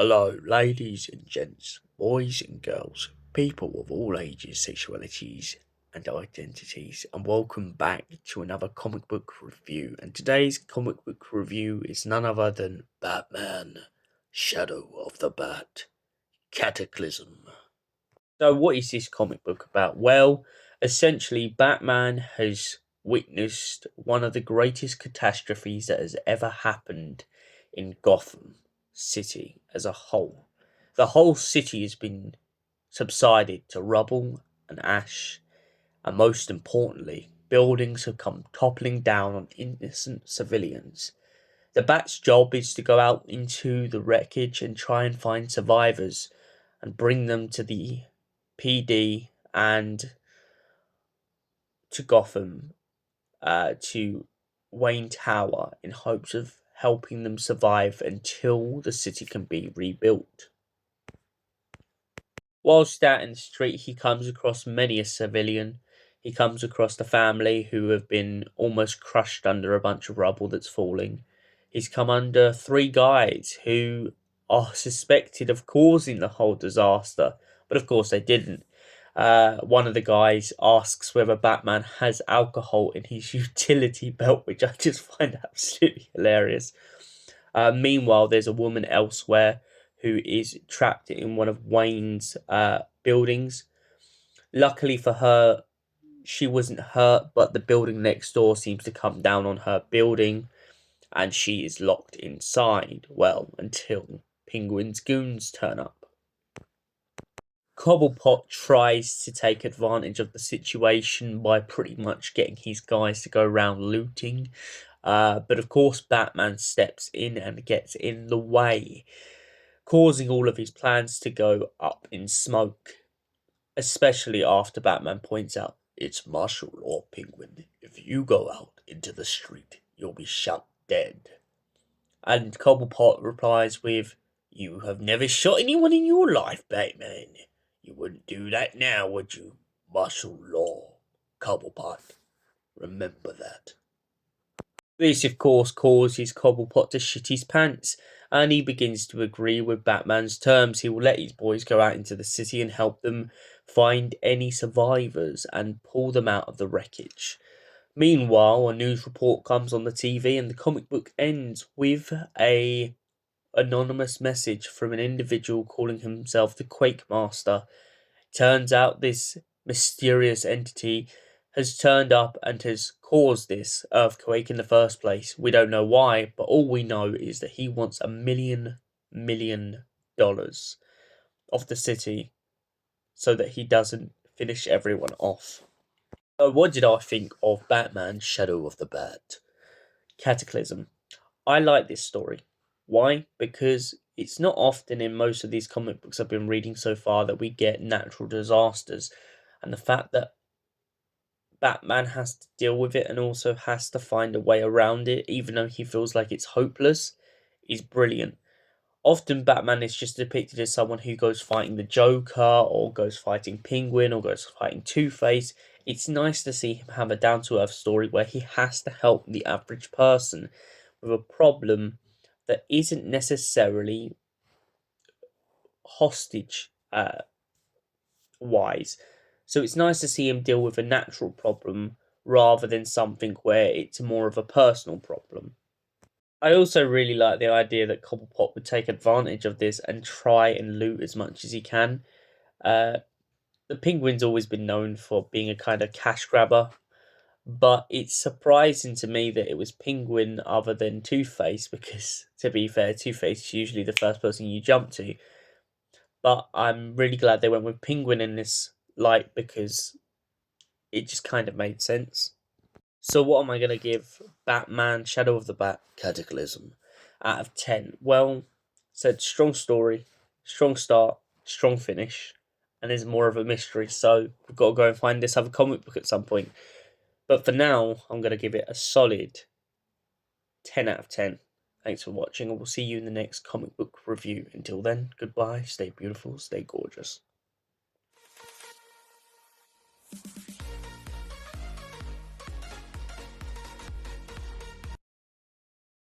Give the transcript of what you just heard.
Hello, ladies and gents, boys and girls, people of all ages, sexualities, and identities, and welcome back to another comic book review. And today's comic book review is none other than Batman Shadow of the Bat Cataclysm. So, what is this comic book about? Well, essentially, Batman has witnessed one of the greatest catastrophes that has ever happened in Gotham City as a whole. The whole city has been subsided to rubble and ash, and most importantly, buildings have come toppling down on innocent civilians. The Bat's job is to go out into the wreckage and try and find survivors and bring them to the PD and to Gotham, to Wayne Tower, in hopes of helping them survive until the city can be rebuilt. Whilst out in the street, he comes across many a civilian. He comes across the family who have been almost crushed under a bunch of rubble that's falling. He's come under three guys who are suspected of causing the whole disaster, but of course they didn't. One of the guys asks whether Batman has alcohol in his utility belt, which I just find absolutely hilarious. Meanwhile, there's a woman elsewhere who is trapped in one of Wayne's buildings. Luckily for her, she wasn't hurt, but the building next door seems to come down on her building, and she is locked inside, well, until Penguin's goons turn up. Cobblepot tries to take advantage of the situation by pretty much getting his guys to go around looting, but of course Batman steps in and gets in the way, causing all of his plans to go up in smoke, especially after Batman points out, "It's martial law, Penguin. If you go out into the street, you'll be shot dead." And Cobblepot replies with, "You have never shot anyone in your life, Batman. You wouldn't do that now, would you? Martial law, Cobblepot. Remember that." This, of course, causes Cobblepot to shit his pants, and he begins to agree with Batman's terms. He will let his boys go out into the city and help them find any survivors and pull them out of the wreckage. Meanwhile, a news report comes on the TV, and the comic book ends with a anonymous message from an individual calling himself the Quake Master. Turns out this mysterious entity has turned up and has caused this earthquake in the first place. We don't know why, but all we know is that he wants $1 million of the city so that he doesn't finish everyone off. So what did I think of Batman Shadow of the Bat Cataclysm? I like this story. Why? Because it's not often in most of these comic books I've been reading so far that we get natural disasters. And the fact that Batman has to deal with it and also has to find a way around it, even though he feels like it's hopeless, is brilliant. Often Batman is just depicted as someone who goes fighting the Joker, or goes fighting Penguin, or goes fighting Two-Face. It's nice to see him have a down-to-earth story where he has to help the average person with a problem that isn't necessarily hostage wise. So it's nice to see him deal with a natural problem rather than something where it's more of a personal problem. I also really like the idea that Cobblepot would take advantage of this and try and loot as much as he can. The Penguin's always been known for being a kind of cash grabber, but it's surprising to me that it was Penguin other than Two-Face, because, to be fair, Two-Face is usually the first person you jump to. But I'm really glad they went with Penguin in this light, because it just kind of made sense. So what am I going to give Batman Shadow of the Bat Cataclysm out of 10? Well, said strong story, strong start, strong finish, and there's more of a mystery, so we've got to go and find this other comic book at some point. But for now, I'm going to give it a solid 10 out of 10. Thanks for watching, and we'll see you in the next comic book review. Until then, goodbye, stay beautiful, stay gorgeous.